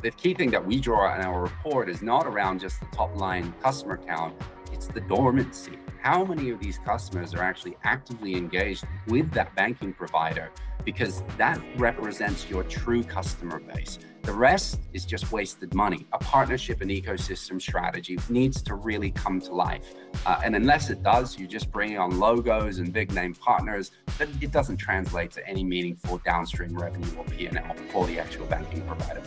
The key thing that we draw in our report is not around just the top line customer count, it's the dormancy. How many of these customers are actually actively engaged with that banking provider? Because that represents your true customer base. The rest is just wasted money. A partnership and ecosystem strategy needs to really come to life. And unless it does, you just bring on logos and big name partners, but it doesn't translate to any meaningful downstream revenue or P&L for the actual banking provider.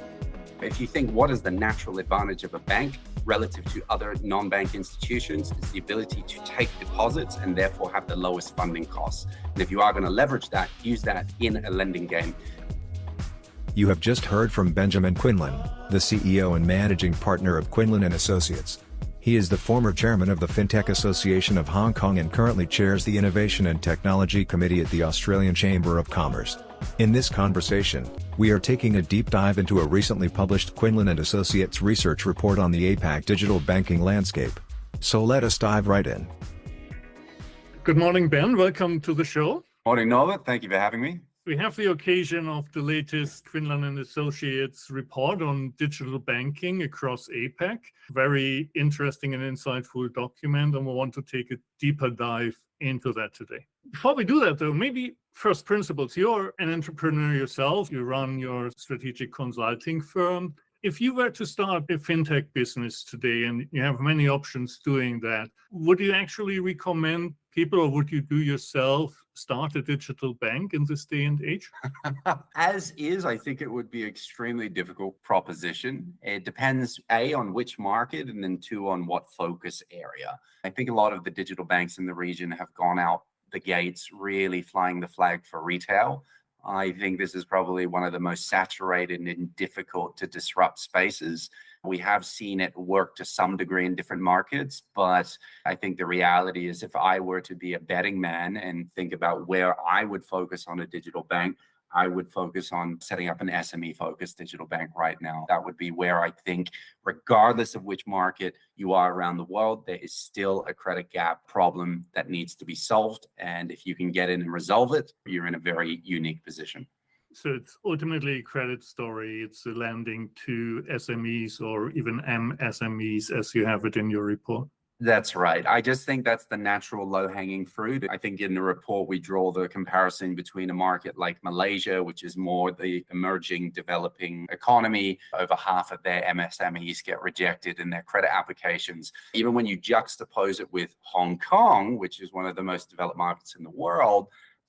If you think what is the natural advantage of a bank relative to other non-bank institutions, it's the ability to take deposits and therefore have the lowest funding costs. And if you are going to leverage that, use that in a lending game. You have just heard from Benjamin Quinlan, the CEO and managing partner of Quinlan Associates. He is the former chairman of the FinTech Association of Hong Kong and currently chairs the Innovation and Technology Committee at the Australian Chamber of Commerce. In this conversation, we are taking a deep dive into a recently published Quinlan & Associates research report on the APAC Digital Banking Landscape. So let us dive right in. Good morning, Ben. Welcome to the show. Morning, Norbert. Thank you for having me. We have the occasion of the latest Quinlan & Associates report on digital banking across APAC. Very interesting and insightful document, and we want to take a deeper dive into that today. Before we do that, though, maybe first principles. You're an entrepreneur yourself. You run your strategic consulting firm. If you were to start a fintech business today, and you have many options doing that, would you actually recommend people, or would you do yourself, start a digital bank in this day and age? As is, I think it would be an extremely difficult proposition. It depends, A, on which market, and then 2, on what focus area. I think a lot of the digital banks in the region have gone out the gates really flying the flag for retail. I think this is probably one of the most saturated and difficult to disrupt spaces. We have seen it work to some degree in different markets, but I think the reality is if I were to be a betting man and think about where I would focus on a digital bank, I would focus on setting up an SME-focused digital bank right now. That would be where I think, regardless of which market you are around the world, there is still a credit gap problem that needs to be solved. And if you can get in and resolve it, you're in a very unique position. So it's ultimately a credit story. It's a lending to SMEs or even MSMEs, as you have it in your report. That's right. I just think that's the natural low-hanging fruit. I think in the report, we draw the comparison between a market like Malaysia, which is more the emerging, developing economy. Over half of their MSMEs get rejected in their credit applications. Even when you juxtapose it with Hong Kong, which is one of the most developed markets in the world,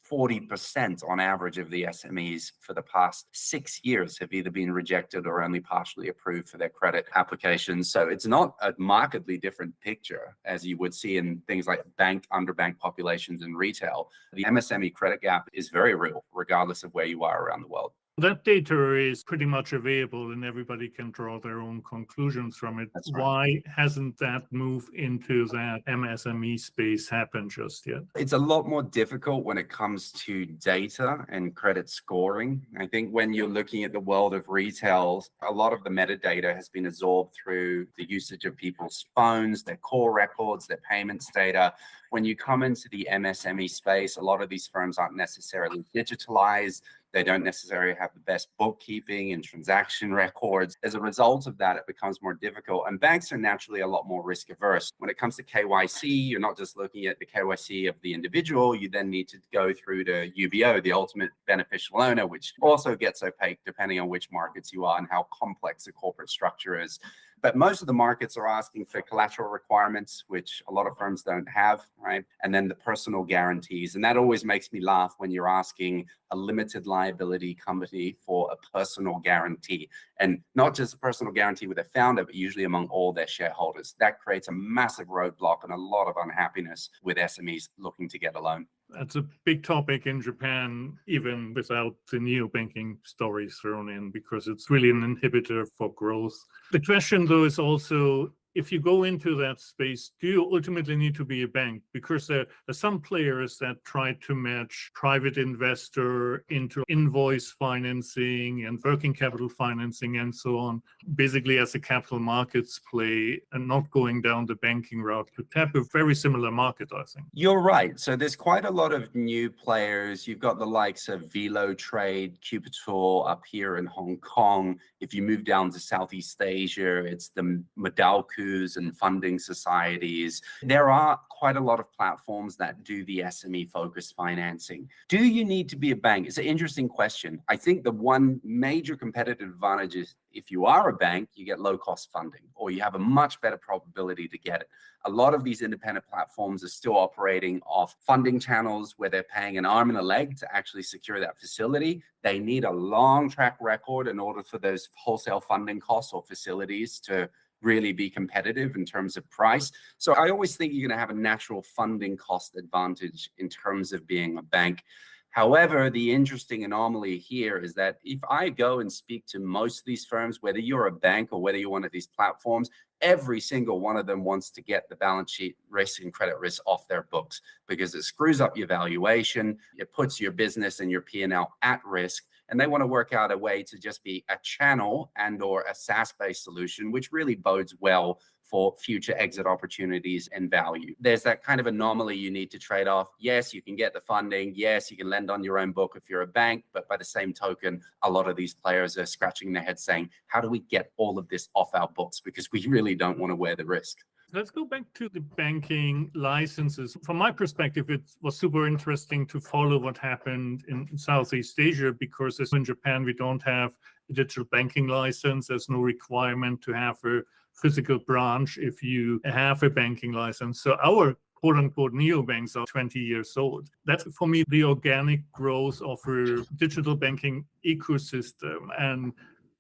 40% on average of the SMEs for the past 6 years have either been rejected or only partially approved for their credit applications. So it's not a markedly different picture as you would see in things like underbanked populations in retail. The MSME credit gap is very real, regardless of where you are around the world. That data is pretty much available and everybody can draw their own conclusions from it. That's right. Why hasn't that move into that MSME space happened just yet? It's a lot more difficult when it comes to data and credit scoring. I think when you're looking at the world of retail, a lot of the metadata has been absorbed through the usage of people's phones, their core records, their payments data. When you come into the MSME space, a lot of these firms aren't necessarily digitalized. They don't necessarily have the best bookkeeping and transaction records. As a result of that, it becomes more difficult. And banks are naturally a lot more risk averse. When it comes to KYC, you're not just looking at the KYC of the individual. You then need to go through to UBO, the ultimate beneficial owner, which also gets opaque depending on which markets you are and how complex the corporate structure is. But most of the markets are asking for collateral requirements, which a lot of firms don't have, right? And then the personal guarantees. And that always makes me laugh when you're asking a limited liability company for a personal guarantee. And not just a personal guarantee with a founder, but usually among all their shareholders. That creates a massive roadblock and a lot of unhappiness with SMEs looking to get a loan. That's a big topic in Japan, even without the neobanking story thrown in, because it's really an inhibitor for growth. The question, though, is also, If you go into that space, do you ultimately need to be a bank? Because there are some players that try to match private investor into invoice financing and working capital financing and so on, basically as a capital markets play and not going down the banking route to tap a very similar market, I think. You're right. So there's quite a lot of new players. You've got the likes of Velo Trade, Cupitor up here in Hong Kong. If you move down to Southeast Asia, it's the Medalcus and funding societies. There are quite a lot of platforms that do the SME focused financing. Do you need to be a bank? It's an interesting question. I think the one major competitive advantage is if you are a bank, you get low cost funding, or you have a much better probability to get it. A lot of these independent platforms are still operating off funding channels where they're paying an arm and a leg to actually secure that facility. They need a long track record in order for those wholesale funding costs or facilities to really be competitive in terms of price. So I always think you're going to have a natural funding cost advantage in terms of being a bank. However, the interesting anomaly here is that if I go and speak to most of these firms, whether you're a bank or whether you're one of these platforms, every single one of them wants to get the balance sheet risk and credit risk off their books because it screws up your valuation, it puts your business and your P&L at risk, and they want to work out a way to just be a channel and or a SaaS-based solution, which really bodes well for future exit opportunities and value. There's that kind of anomaly you need to trade off. Yes, you can get the funding. Yes, you can lend on your own book if you're a bank. But by the same token, a lot of these players are scratching their heads saying, how do we get all of this off our books? Because we really don't want to wear the risk. Let's go back to the banking licenses. From my perspective, it was super interesting to follow what happened in Southeast Asia because as in Japan, we don't have a digital banking license. There's no requirement to have a physical branch if you have a banking license. So our quote-unquote neobanks are 20 years old. That's, for me, the organic growth of a digital banking ecosystem. And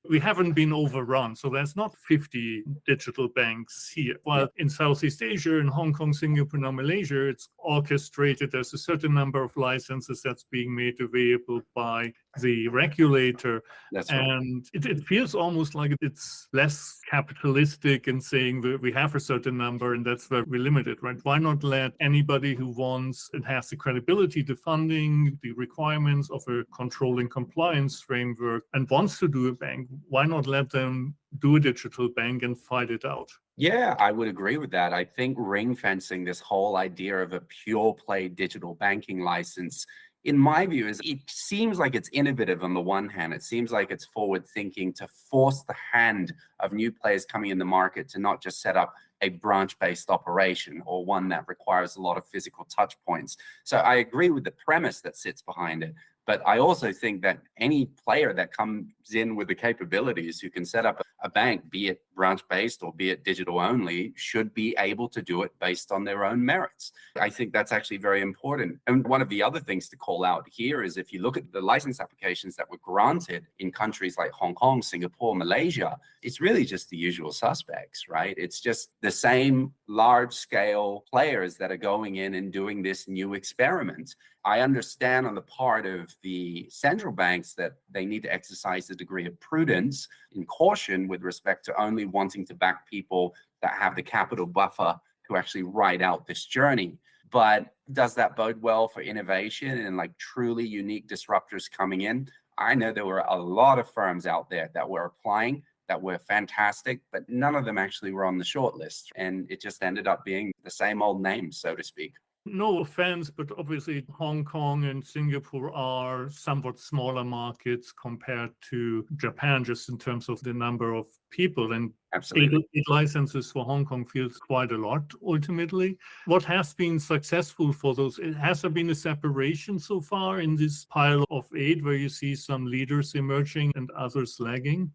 we haven't been overrun. So there's not 50 digital banks here. While in Southeast Asia, in Hong Kong, Singapore, and Malaysia, it's orchestrated. There's a certain number of licenses that's being made available by the regulator. That's right. And it feels almost like it's less capitalistic in saying that we have a certain number and that's where we're limited, right? Why not let anybody who wants and has the credibility, the funding, the requirements of a controlling compliance framework and wants to do a bank, why not let them do a digital bank and fight it out? Yeah, I would agree with that. I think ring fencing this whole idea of a pure play digital banking license, in my view, is it seems like it's innovative on the one hand. It seems like it's forward thinking to force the hand of new players coming in the market to not just set up a branch-based operation or one that requires a lot of physical touch points. So I agree with the premise that sits behind it. But I also think that any player that comes in with the capabilities who can set up a bank, be it branch-based or be it digital only, should be able to do it based on their own merits. I think that's actually very important. And one of the other things to call out here is if you look at the license applications that were granted in countries like Hong Kong, Singapore, Malaysia, it's really just the usual suspects, right? It's just the same large-scale players that are going in and doing this new experiment. I understand on the part of the central banks that they need to exercise a degree of prudence and caution with respect to only wanting to back people that have the capital buffer to actually ride out this journey. But does that bode well for innovation and like truly unique disruptors coming in? I know there were a lot of firms out there that were applying that were fantastic, but none of them actually were on the short list. And it just ended up being the same old name, so to speak. No offense, but obviously Hong Kong and Singapore are somewhat smaller markets compared to Japan, just in terms of the number of people. And Absolutely. eight licenses for Hong Kong feels quite a lot ultimately. What has been successful for those? Has there been a separation so far in this pile of 8 where you see some leaders emerging and others lagging?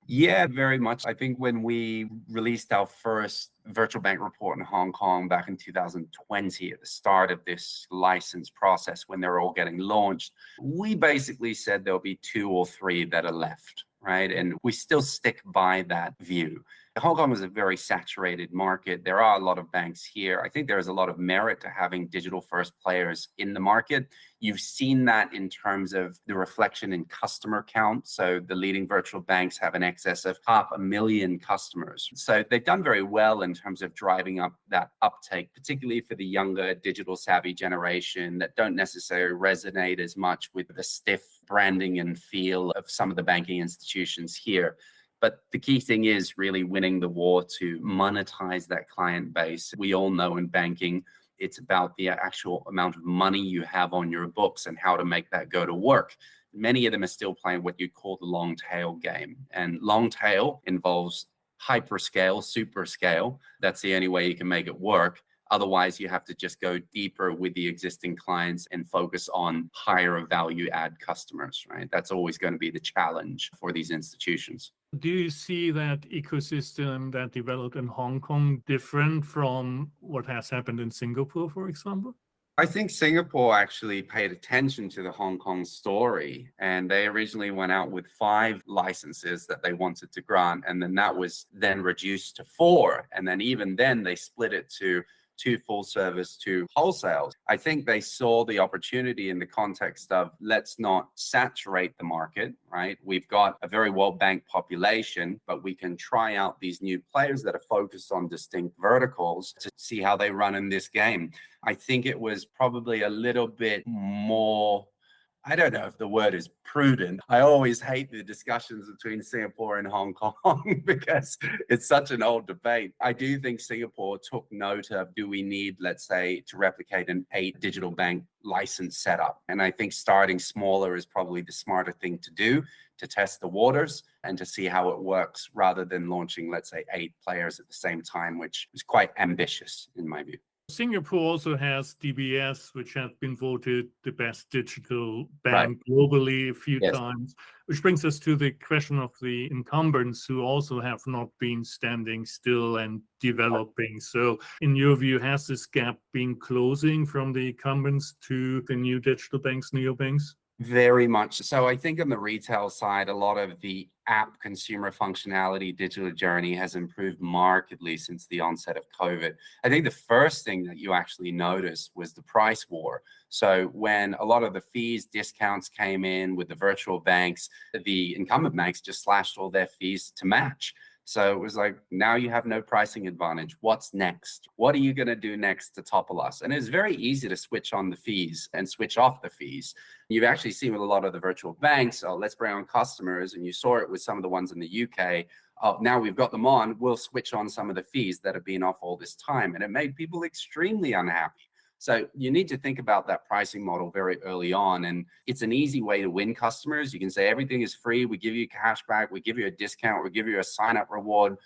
Yeah, very much. I think when we released our first virtual bank report in Hong Kong back in 2020 at the start of this license process when they're all getting launched, we basically said there'll be 2 or 3 that are left, right? And we still stick by that view. Hong Kong is a very saturated market. There are a lot of banks here. I think there is a lot of merit to having digital first players in the market. You've seen that in terms of the reflection in customer count. So the leading virtual banks have an excess of 500,000 customers. So they've done very well in terms of driving up that uptake, particularly for the younger digital savvy generation that don't necessarily resonate as much with the stiff branding and feel of some of the banking institutions here. But the key thing is really winning the war to monetize that client base. We all know in banking, it's about the actual amount of money you have on your books and how to make that go to work. Many of them are still playing what you call the long tail game. And long tail involves hyperscale, super scale. That's the only way you can make it work. Otherwise, you have to just go deeper with the existing clients and focus on higher value add customers, right? That's always going to be the challenge for these institutions. Do you see that ecosystem that developed in Hong Kong different from what has happened in Singapore, for example? I think Singapore actually paid attention to the Hong Kong story, and they originally went out with 5 licenses that they wanted to grant, and then that was then reduced to 4. And then even then they split it to 2 full service, 2 wholesales. I think they saw the opportunity in the context of let's not saturate the market, right? We've got a very well-banked population, but we can try out these new players that are focused on distinct verticals to see how they run in this game. I think it was probably a little bit more, I don't know if the word is prudent. I always hate the discussions between Singapore and Hong Kong because it's such an old debate. I do think Singapore took note of, do we need, let's say, to replicate an 8 digital bank license setup? And I think starting smaller is probably the smarter thing to do to test the waters and to see how it works rather than launching, let's say, 8 players at the same time, which is quite ambitious in my view. Singapore also has DBS, which has been voted the best digital bank globally a few times, which brings us to the question of the incumbents who also have not been standing still and developing. So in your view, has this gap been closing from the incumbents to the new digital banks, neobanks? Very much so. I think on the retail side, a lot of the app consumer functionality digital journey has improved markedly since the onset of COVID. I think the first thing that you actually noticed was the price war. So when a lot of the fees, discounts came in with the virtual banks, the incumbent banks just slashed all their fees to match. So it was like, now you have no pricing advantage. What's next? What are you going to do next to topple us? And it's very easy to switch on the fees and switch off the fees. You've actually seen with a lot of the virtual banks, oh, let's bring on customers. And you saw it with some of the ones in the UK. Oh, now we've got them on, we'll switch on some of the fees that have been off all this time. And it made people extremely unhappy. So you need to think about that pricing model very early on. And it's an easy way to win customers. You can say everything is free. We give you cash back. We give you a discount. We give you a sign-up reward.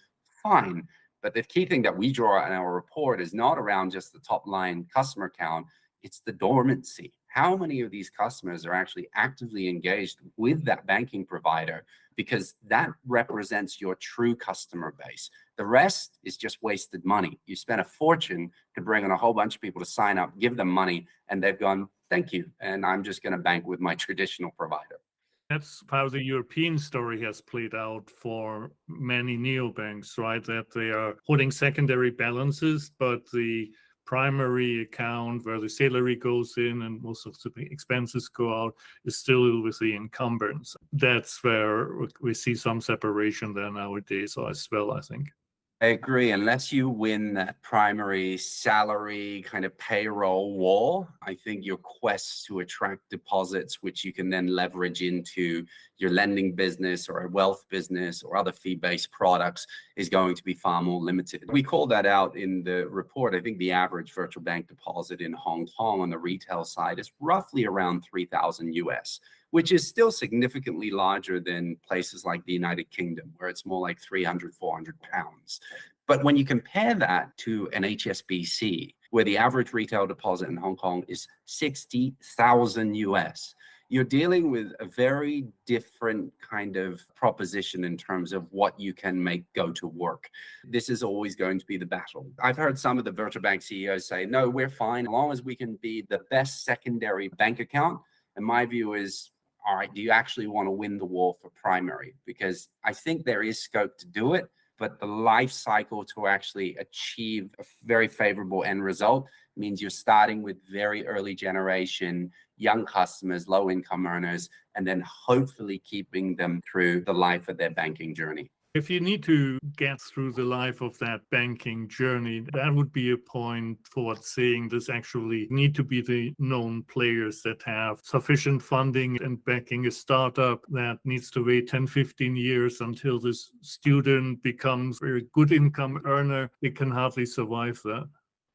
Fine. But the key thing that we draw in our report is not around just the top line customer count. It's the dormancy. How many of these customers are actually actively engaged with that banking provider? Because that represents your true customer base. The rest is just wasted money. You spent a fortune to bring on a whole bunch of people to sign up, give them money, and they've gone, thank you. And I'm just going to bank with my traditional provider. That's how the European story has played out for many neobanks, right? That they are holding secondary balances, but the primary account where the salary goes in and most of the expenses go out is still with the incumbents. That's where we see some separation there nowadays as well, I think. I agree. Unless you win that primary salary kind of payroll war, I think your quest to attract deposits, which you can then leverage into your lending business or a wealth business or other fee-based products, is going to be far more limited. We call that out in the report. I think the average virtual bank deposit in Hong Kong on the retail side is roughly around 3,000 US, which is still significantly larger than places like the United Kingdom, where it's more like 300, 400 pounds. But when you compare that to an HSBC, where the average retail deposit in Hong Kong is 60,000 US, you're dealing with a very different kind of proposition in terms of what you can make go to work. This is always going to be the battle. I've heard some of the virtual bank CEOs say, no, we're fine as long as we can be the best secondary bank account. And my view is, all right, do you actually want to win the war for primary? Because I think there is scope to do it, but the life cycle to actually achieve a very favorable end result means you're starting with very early generation, young customers, low income earners, and then hopefully keeping them through the life of their banking journey. If you need to get through the life of that banking journey, that would be a point towards saying this actually need to be the known players that have sufficient funding and backing. A startup that needs to wait 10, 15 years until this student becomes a good income earner, it can hardly survive that.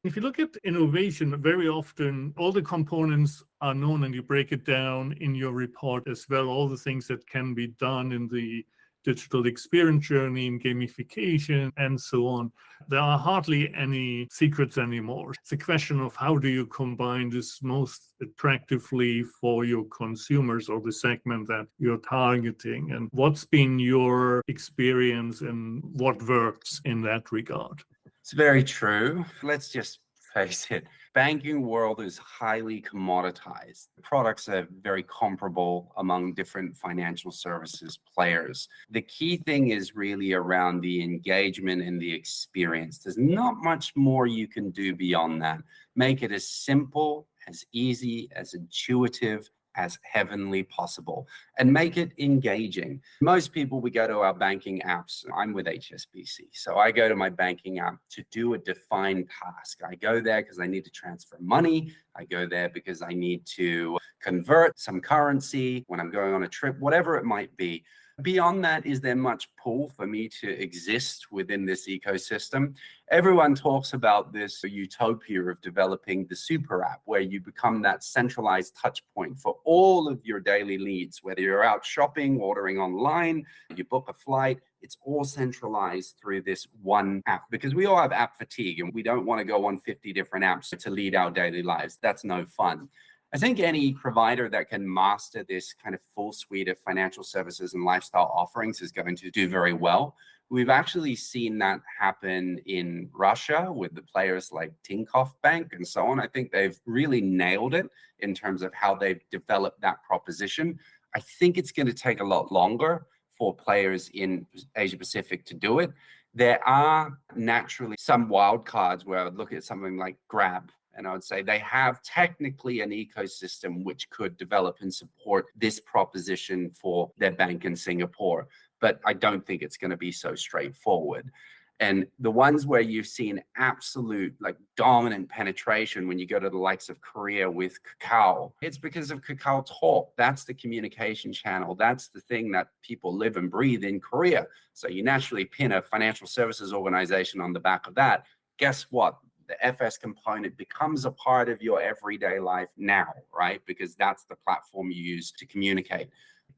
If you look at innovation, very often all the components are known and you break it down in your report as well, all the things that can be done in the digital experience journey, in gamification, and so on. There are hardly any secrets anymore. It's a question of how do you combine this most attractively for your consumers or the segment that you're targeting, and what's been your experience and what works in that regard? It's very true. Let's just face it. Banking world is highly commoditized. Products are very comparable among different financial services players. The key thing is really around the engagement and the experience. There's not much more you can do beyond that. Make it as simple, as easy, as intuitive, as heavenly possible, and make it engaging. Most people, we go to our banking apps. I'm with HSBC, so I go to my banking app to do a defined task. I go there because I need to transfer money. I go there because I need to convert some currency when I'm going on a trip, whatever it might be. Beyond that, is there much pull for me to exist within this ecosystem? Everyone talks about this utopia of developing the super app, where you become that centralized touch point for all of your daily needs, whether you're out shopping, ordering online, you book a flight, it's all centralized through this one app, because we all have app fatigue and we don't want to go on 50 different apps to lead our daily lives. That's no fun. I think any provider that can master this kind of full suite of financial services and lifestyle offerings is going to do very well. We've actually seen that happen in Russia with the players like Tinkoff Bank and so on. I think they've really nailed it in terms of how they've developed that proposition. I think it's going to take a lot longer for players in Asia Pacific to do it. There are naturally some wild cards where I would look at something like Grab, and I would say they have technically an ecosystem which could develop and support this proposition for their bank in Singapore. But I don't think it's going to be so straightforward. And the ones where you've seen absolute like dominant penetration, when you go to the likes of Korea with Kakao, it's because of Kakao Talk. That's the communication channel. That's the thing that people live and breathe in Korea. So you naturally pin a financial services organization on the back of that. Guess what? The FS component becomes a part of your everyday life now, right? Because that's the platform you use to communicate.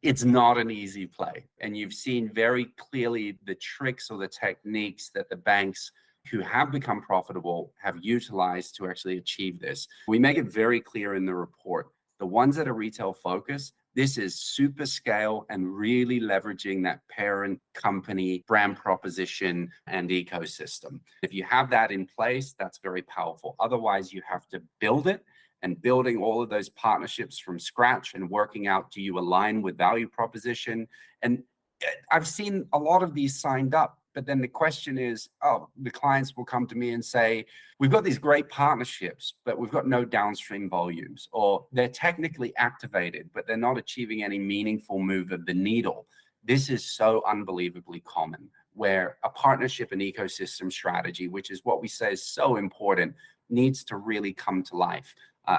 It's not an easy play. And you've seen very clearly the tricks or the techniques that the banks who have become profitable have utilized to actually achieve this. We make it very clear in the report. The ones that are retail focused, this is super scale and really leveraging that parent company brand proposition and ecosystem. If you have that in place, that's very powerful. Otherwise, you have to build it, and building all of those partnerships from scratch and working out, do you align with value proposition? And I've seen a lot of these signed up, but then the question is, the clients will come to me and say, we've got these great partnerships, but we've got no downstream volumes, or they're technically activated, but they're not achieving any meaningful move of the needle. This is so unbelievably common, where a partnership and ecosystem strategy, which is what we say is so important, needs to really come to life.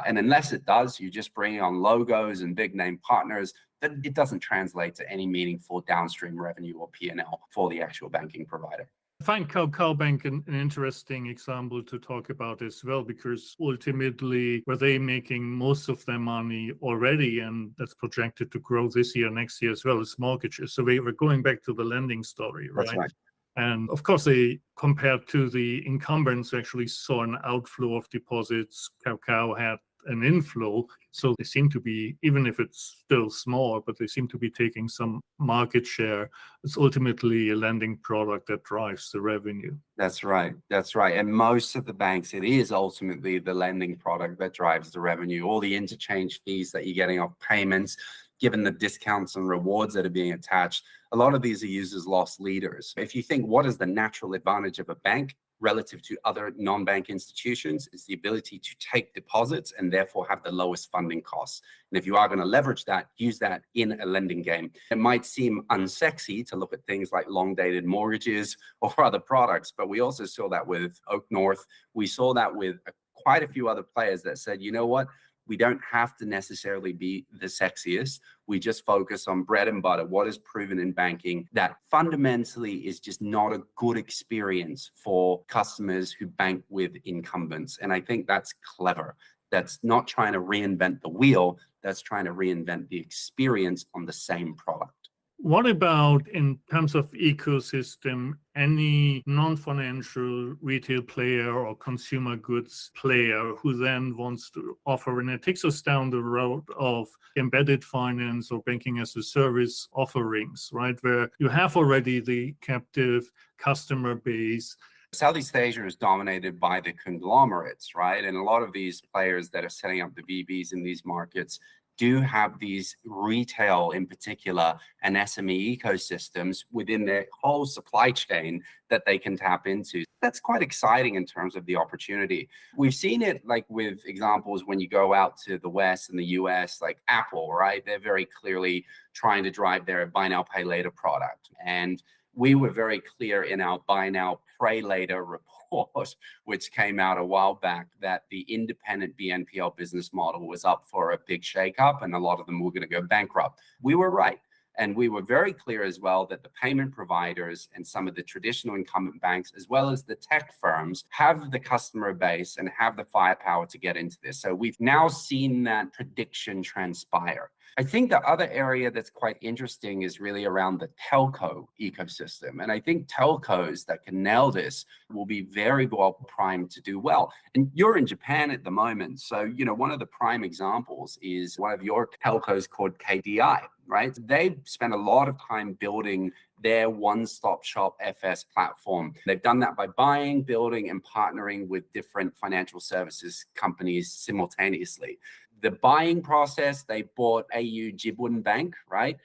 And unless it does, you just bring on logos and big name partners, then it doesn't translate to any meaningful downstream revenue or P&L for the actual banking provider. I find Kakao Bank an interesting example to talk about as well, because ultimately, were they making most of their money already, and that's projected to grow this year, next year as well as mortgages. So we're going back to the lending story, right? That's right. And of course, they, compared to the incumbents, actually saw an outflow of deposits. Kakao had an inflow. So they seem to be, even if it's still small, but they seem to be taking some market share. It's ultimately a lending product that drives the revenue. That's right. That's right. And most of the banks, it is ultimately the lending product that drives the revenue. All the interchange fees that you're getting off payments, given the discounts and rewards that are being attached, a lot of these are used as loss leaders. If you think, what is the natural advantage of a bank relative to other non-bank institutions, is the ability to take deposits and therefore have the lowest funding costs. And if you are going to leverage that, use that in a lending game. It might seem unsexy to look at things like long-dated mortgages or other products, but we also saw that with Oak North. We saw that with quite a few other players that said, you know what? We don't have to necessarily be the sexiest. We just focus on bread and butter, what is proven in banking that fundamentally is just not a good experience for customers who bank with incumbents. And I think that's clever. That's not trying to reinvent the wheel. That's trying to reinvent the experience on the same product. What about in terms of ecosystem, any non-financial retail player or consumer goods player who then wants to offer, and it takes us down the road of embedded finance or banking as a service offerings, right? Where you have already the captive customer base. Southeast Asia is dominated by the conglomerates, right? And a lot of these players that are setting up the VBs in these markets do have these retail in particular and SME ecosystems within their whole supply chain that they can tap into. That's quite exciting in terms of the opportunity. We've seen it like with examples when you go out to the West and the US, like Apple, right? They're very clearly trying to drive their buy now, pay later product. And we were very clear in our buy now, pay later report, which came out a while back, that the independent BNPL business model was up for a big shakeup and a lot of them were going to go bankrupt. We were right. And we were very clear as well that the payment providers and some of the traditional incumbent banks, as well as the tech firms, have the customer base and have the firepower to get into this. So we've now seen that prediction transpire. I think the other area that's quite interesting is really around the telco ecosystem. And I think telcos that can nail this will be very well primed to do well. And you're in Japan at the moment. So, you know, one of the prime examples is one of your telcos called KDI, right? They've spent a lot of time building their one-stop shop FS platform. They've done that by buying, building, and partnering with different financial services companies simultaneously. The buying process, they bought AU Jibun Bank, right?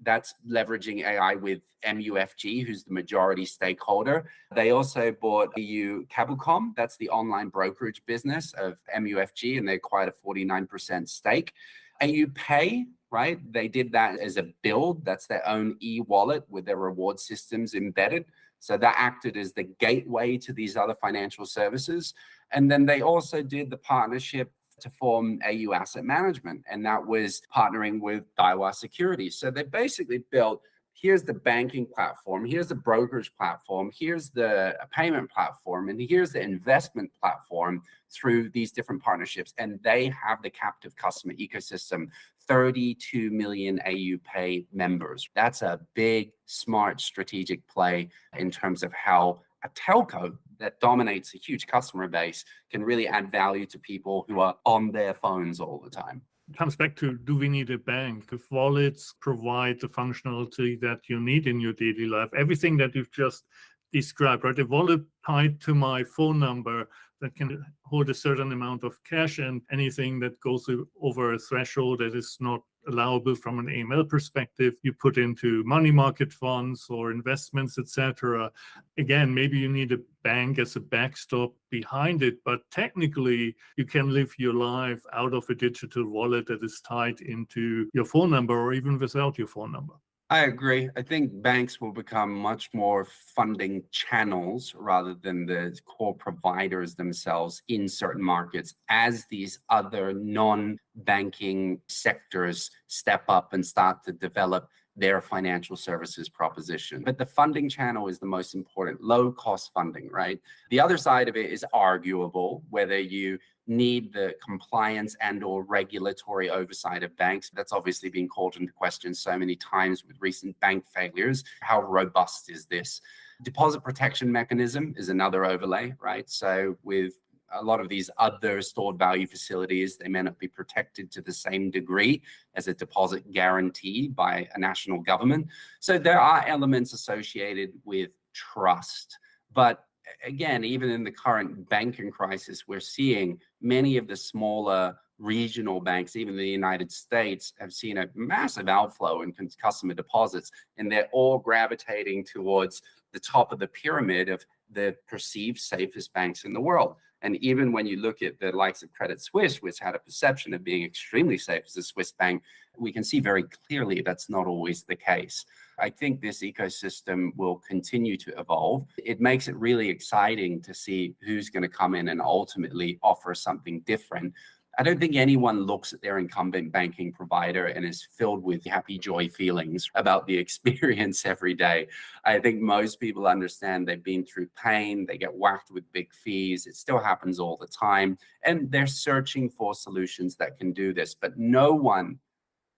That's leveraging AI with MUFG, who's the majority stakeholder. They also bought AU Kabucom, that's the online brokerage business of MUFG, and they acquired a 49% stake. AU Pay, right? They did that as a build. That's their own e-wallet with their reward systems embedded. So that acted as the gateway to these other financial services. And then they also did the partnership to form AU Asset Management, and that was partnering with Daiwa Securities. So they basically built, here's the banking platform, here's the brokerage platform, here's the payment platform, and here's the investment platform through these different partnerships. And they have the captive customer ecosystem, 32 million AU Pay members. That's a big, smart, strategic play in terms of how a telco that dominates a huge customer base can really add value to people who are on their phones all the time. It comes back to, do we need a bank? If wallets provide the functionality that you need in your daily life, everything that you've just described, right? A wallet tied to my phone number that can hold a certain amount of cash, and anything that goes over a threshold that is not allowable from an AML perspective, you put into money market funds or investments, etc. Again, maybe you need a bank as a backstop behind it, but technically you can live your life out of a digital wallet that is tied into your phone number or even without your phone number. I agree. I think banks will become much more funding channels rather than the core providers themselves in certain markets as these other non-banking sectors step up and start to develop their financial services proposition. But the funding channel is the most important, low cost funding, right? The other side of it is arguable, whether you need the compliance and or regulatory oversight of banks. That's obviously been called into question so many times with recent bank failures. How robust is this? Deposit protection mechanism is another overlay, right? So with a lot of these other stored value facilities, they may not be protected to the same degree as a deposit guarantee by a national government. So there are elements associated with trust. But again, even in the current banking crisis, we're seeing many of the smaller regional banks, even in the United States, have seen a massive outflow in customer deposits, and they're all gravitating towards the top of the pyramid of the perceived safest banks in the world. And even when you look at the likes of Credit Suisse, which had a perception of being extremely safe as a Swiss bank, we can see very clearly that's not always the case. I think this ecosystem will continue to evolve. It makes it really exciting to see who's going to come in and ultimately offer something different. I don't think anyone looks at their incumbent banking provider and is filled with happy joy feelings about the experience every day. I think most people understand they've been through pain, they get whacked with big fees. It still happens all the time. And they're searching for solutions that can do this. But no one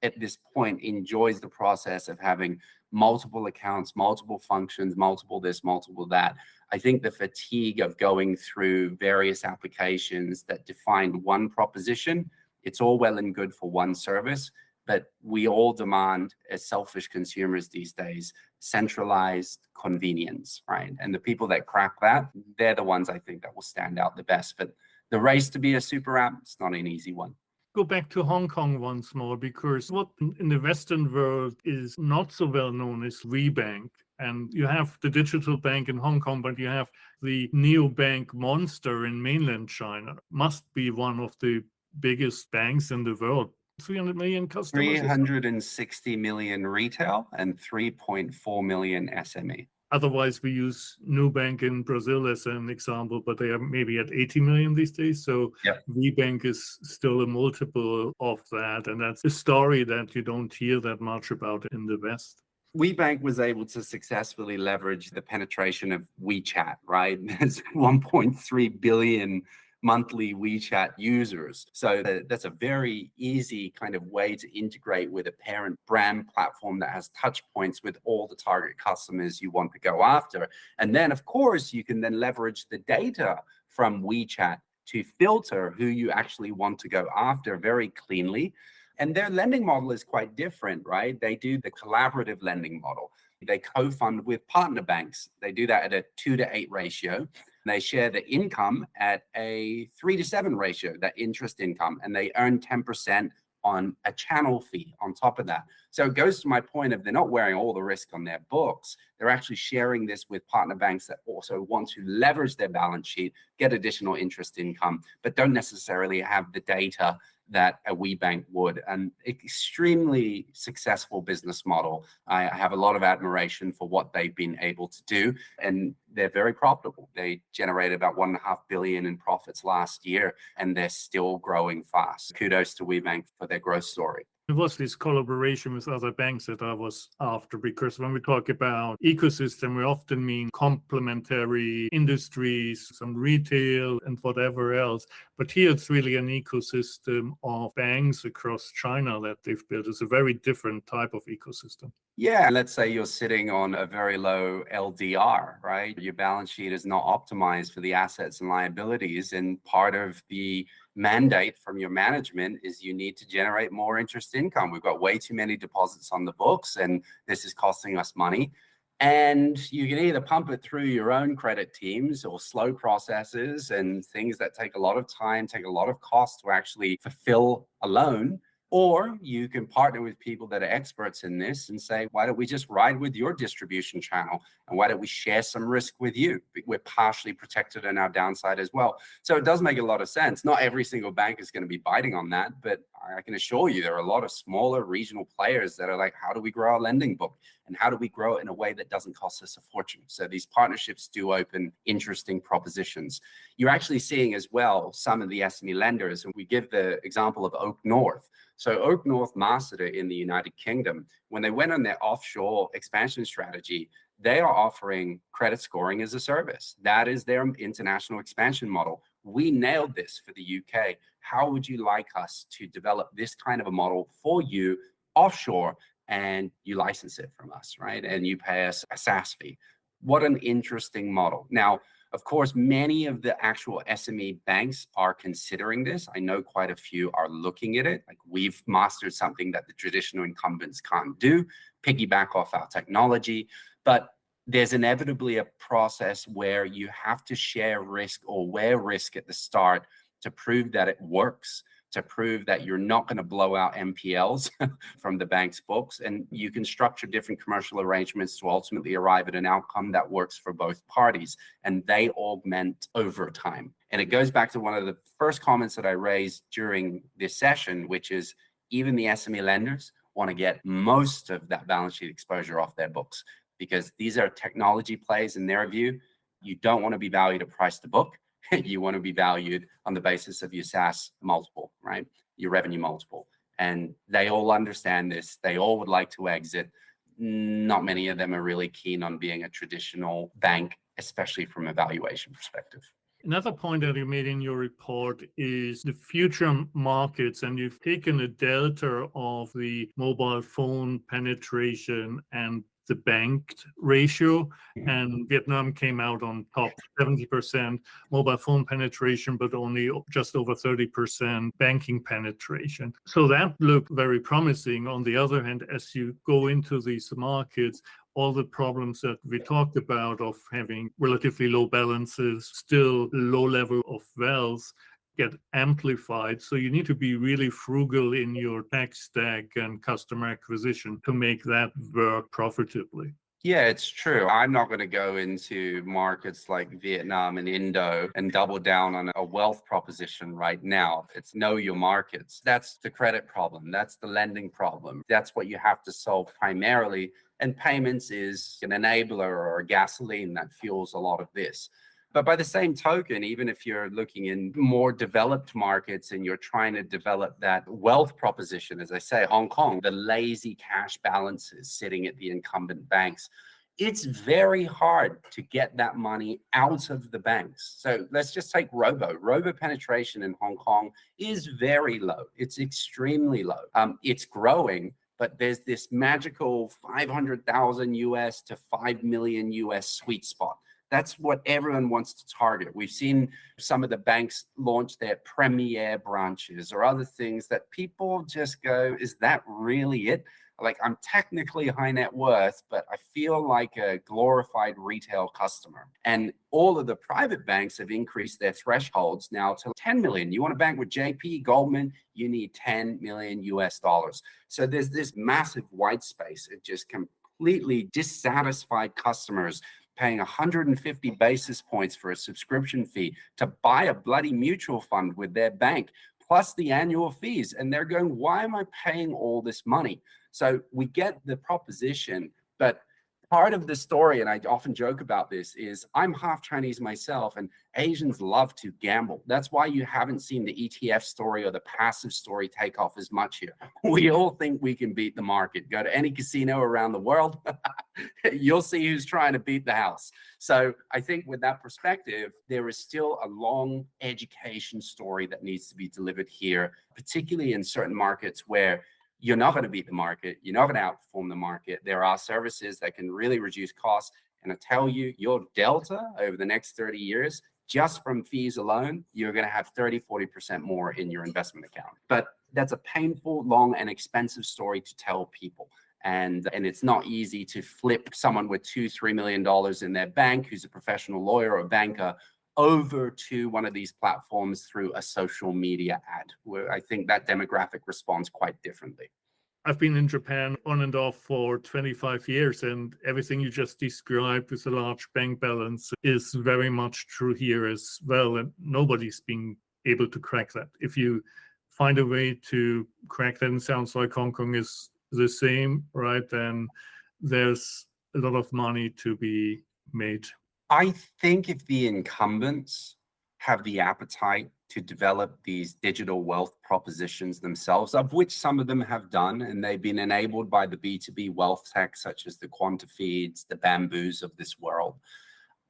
at this point enjoys the process of having multiple accounts, multiple functions, multiple this, multiple that. I think the fatigue of going through various applications that define one proposition, it's all well and good for one service, but we all demand, as selfish consumers these days, centralized convenience, right? And the people that crack that, they're the ones I think that will stand out the best. But the race to be a super app, it's not an easy one. Go back to Hong Kong once more, because what in the Western world is not so well known is WeBank. And you have the digital bank in Hong Kong, but you have the neobank monster in mainland China. Must be one of the biggest banks in the world. 300 million customers? 360 million retail and 3.4 million SME. Otherwise, we use Nubank in Brazil as an example, but they are maybe at 80 million these days. So WeBank is still a multiple of that. And that's a story that you don't hear that much about in the West. WeBank was able to successfully leverage the penetration of WeChat, right? There's 1.3 billion monthly WeChat users. So that's a very easy kind of way to integrate with a parent brand platform that has touch points with all the target customers you want to go after. And then, of course, you can then leverage the data from WeChat to filter who you actually want to go after very cleanly. And their lending model is quite different, right? They do the collaborative lending model. They co-fund with partner banks. They do that at a 2-to-8 ratio. They share the income at a 3-to-7 ratio, that interest income, and they earn 10% on a channel fee on top of that. So it goes to my point of they're not wearing all the risk on their books. They're actually sharing this with partner banks that also want to leverage their balance sheet, get additional interest income, but don't necessarily have the data that a WeBank would. An extremely successful business model. I have a lot of admiration for what they've been able to do, and they're very profitable. They generated about 1.5 billion in profits last year, and they're still growing fast. Kudos to WeBank for their growth story. It was this collaboration with other banks that I was after, because when we talk about ecosystem, we often mean complementary industries, some retail and whatever else. But here it's really an ecosystem of banks across China that they've built. It's a very different type of ecosystem. Yeah, let's say you're sitting on a very low LDR, right? Your balance sheet is not optimized for the assets and liabilities. And part of the mandate from your management is you need to generate more interest income. We've got way too many deposits on the books, and this is costing us money. And you can either pump it through your own credit teams or slow processes and things that take a lot of time, take a lot of cost to actually fulfill a loan. Or you can partner with people that are experts in this and say, why don't we just ride with your distribution channel? And why don't we share some risk with you? We're partially protected on our downside as well. So it does make a lot of sense. Not every single bank is going to be biting on that, but I can assure you there are a lot of smaller regional players that are like, how do we grow our lending book? And how do we grow it in a way that doesn't cost us a fortune? So these partnerships do open interesting propositions. You're actually seeing as well some of the SME lenders, and we give the example of Oak North. So Oak North mastered it in the United Kingdom. When they went on their offshore expansion strategy, they are offering credit scoring as a service. That is their international expansion model. We nailed this for the UK. How would you like us to develop this kind of a model for you offshore, and you license it from us, right? And you pay us a SaaS fee. What an interesting model. Now, Of course, many of the actual SME banks are considering this. I know quite a few are looking at it. Like, we've mastered something that the traditional incumbents can't do, piggyback off our technology. But there's inevitably a process where you have to share risk or wear risk at the start to prove that it works, to prove that you're not going to blow out NPLs from the bank's books. And you can structure different commercial arrangements to ultimately arrive at an outcome that works for both parties. And they augment over time. And it goes back to one of the first comments that I raised during this session, which is even the SME lenders want to get most of that balance sheet exposure off their books, because these are technology plays in their view. You don't want to be valued at price to book. You want to be valued on the basis of your SaaS multiple, right? Your revenue multiple. And they all understand this. They all would like to exit. Not many of them are really keen on being a traditional bank, especially from a valuation perspective. Another point that you made in your report is the future markets, and you've taken a delta of the mobile phone penetration and the banked ratio, and Vietnam came out on top, 70% mobile phone penetration, but only just over 30% banking penetration. So that looked very promising. On the other hand, as you go into these markets, all the problems that we talked about of having relatively low balances, still low level of wealth, get amplified. So you need to be really frugal in your tech stack and customer acquisition to make that work profitably. Yeah, it's true. I'm not going to go into markets like Vietnam and Indo and double down on a wealth proposition right now. It's know your markets. That's the credit problem. That's the lending problem. That's what you have to solve primarily. And payments is an enabler or a gasoline that fuels a lot of this. But by the same token, even if you're looking in more developed markets and you're trying to develop that wealth proposition, as I say, Hong Kong, the lazy cash balances sitting at the incumbent banks, it's very hard to get that money out of the banks. So let's just take Robo. Robo penetration in Hong Kong is very low. It's extremely low. It's growing, but there's this magical 500,000 US to 5 million US sweet spot. That's what everyone wants to target. We've seen some of the banks launch their premier branches or other things that people just go, is that really it? Like, I'm technically high net worth, but I feel like a glorified retail customer. And all of the private banks have increased their thresholds now to 10 million. You want to bank with JP, Goldman, you need 10 million US dollars. So there's this massive white space of just completely dissatisfied customers paying 150 basis points for a subscription fee to buy a bloody mutual fund with their bank, plus the annual fees. And they're going, why am I paying all this money? So we get the proposition, but part of the story, and I often joke about this, is I'm half Chinese myself, and Asians love to gamble. That's why you haven't seen the ETF story or the passive story take off as much here. We all think we can beat the market. Go to any casino around the world, you'll see who's trying to beat the house. So I think with that perspective, there is still a long education story that needs to be delivered here, particularly in certain markets where you're not going to beat the market. You're not going to outperform the market. There are services that can really reduce costs. And I tell you, your delta over the next 30 years, just from fees alone, you're going to have 30, 40% more in your investment account. But that's a painful, long, and expensive story to tell people. And it's not easy to flip someone with $2-3 million in their bank who's a professional lawyer or banker over to one of these platforms through a social media ad, where I think that demographic responds quite differently. I've been in Japan on and off for 25 years, and everything you just described with a large bank balance is very much true here as well. And nobody's been able to crack that. If you find a way to crack that, and sounds like Hong Kong is the same, right? Then there's a lot of money to be made. I think if the incumbents have the appetite to develop these digital wealth propositions themselves, of which some of them have done, and they've been enabled by the B2B wealth tech, such as the QuantaFeeds, the Bamboos of this world,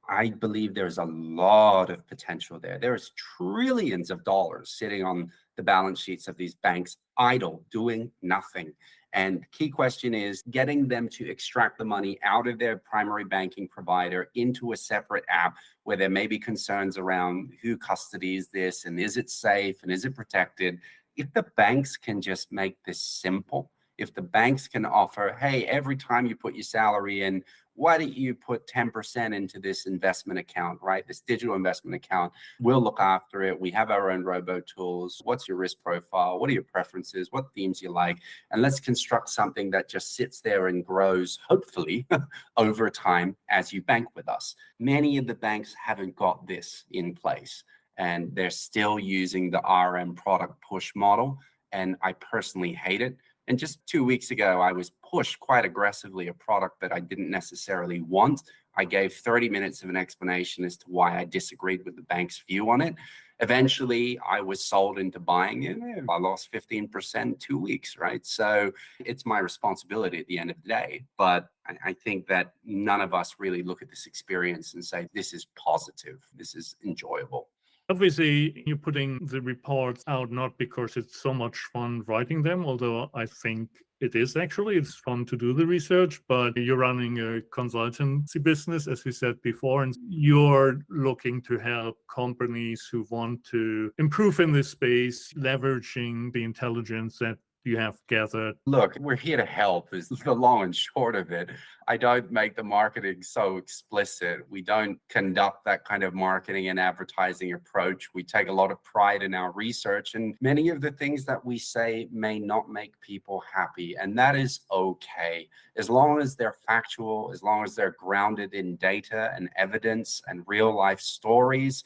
I believe there's a lot of potential there. There's trillions of dollars sitting on the balance sheets of these banks, idle, doing nothing. And key question is getting them to extract the money out of their primary banking provider into a separate app where there may be concerns around who custodies this and is it safe and is it protected. If the banks can just make this simple, if the banks can offer, hey, every time you put your salary in, why don't you put 10% into this investment account, right? This digital investment account. We'll look after it. We have our own robo tools. What's your risk profile? What are your preferences? What themes you like? And let's construct something that just sits there and grows, hopefully, over time as you bank with us. Many of the banks haven't got this in place, and they're still using the RM product push model. And I personally hate it. And just 2 weeks ago, I was pushed quite aggressively a product that I didn't necessarily want. I gave 30 minutes of an explanation as to why I disagreed with the bank's view on it. Eventually, I was sold into buying it. I lost 15% 2 weeks, right? So it's my responsibility at the end of the day. But I think that none of us really look at this experience and say, this is positive, this is enjoyable. Obviously, you're putting the reports out not because it's so much fun writing them, although I think it is actually. It's fun to do the research, but you're running a consultancy business, as we said before, and you're looking to help companies who want to improve in this space, leveraging the intelligence that you have gathered. Look, we're here to help is the long and short of it. I don't make the marketing so explicit. We don't conduct that kind of marketing and advertising approach. We take a lot of pride in our research, and many of the things that we say may not make people happy, and that is okay. As long as they're factual, as long as they're grounded in data and evidence and real life stories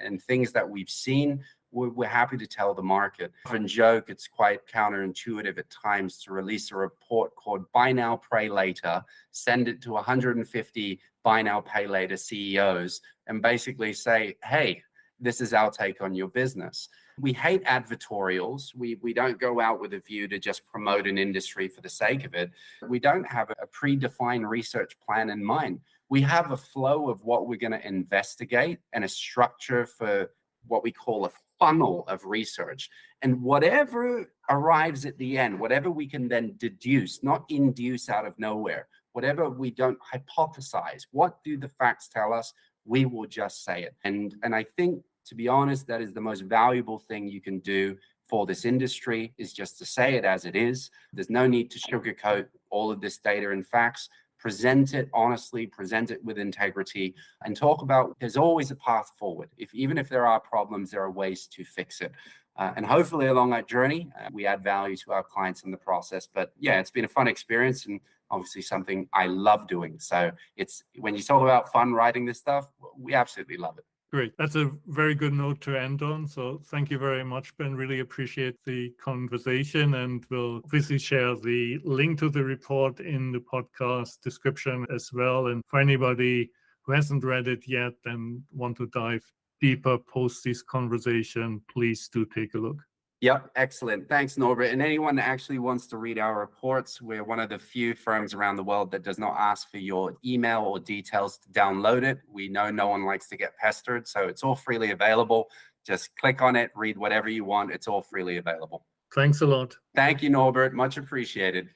and things that we've seen, we're happy to tell the market. I often joke it's quite counterintuitive at times to release a report called Buy Now, Pray Later, send it to 150 Buy Now, Pay Later CEOs, and basically say, hey, this is our take on your business. We hate advertorials. We don't go out with a view to just promote an industry for the sake of it. We don't have a predefined research plan in mind. We have a flow of what we're going to investigate and a structure for what we call a funnel of research. And whatever arrives at the end, whatever we can then deduce, not induce out of nowhere, whatever we don't hypothesize, what do the facts tell us? We will just say it. And I think, to be honest, that is the most valuable thing you can do for this industry, is just to say it as it is. There's no need to sugarcoat all of this data and facts. Present it honestly, present it with integrity, and talk about there's always a path forward. Even if there are problems, there are ways to fix it. And hopefully along that journey, we add value to our clients in the process. But yeah, it's been a fun experience and obviously something I love doing. So it's when you talk about fun writing this stuff, we absolutely love it. Great. That's a very good note to end on. So thank you very much, Ben. Really appreciate the conversation, and we'll obviously share the link to the report in the podcast description as well. And for anybody who hasn't read it yet and want to dive deeper post this conversation, please do take a look. Yep, excellent. Thanks, Norbert. And anyone that actually wants to read our reports, we're one of the few firms around the world that does not ask for your email or details to download it. We know no one likes to get pestered, so it's all freely available. Just click on it, read whatever you want. It's all freely available. Thanks a lot. Thank you, Norbert. Much appreciated.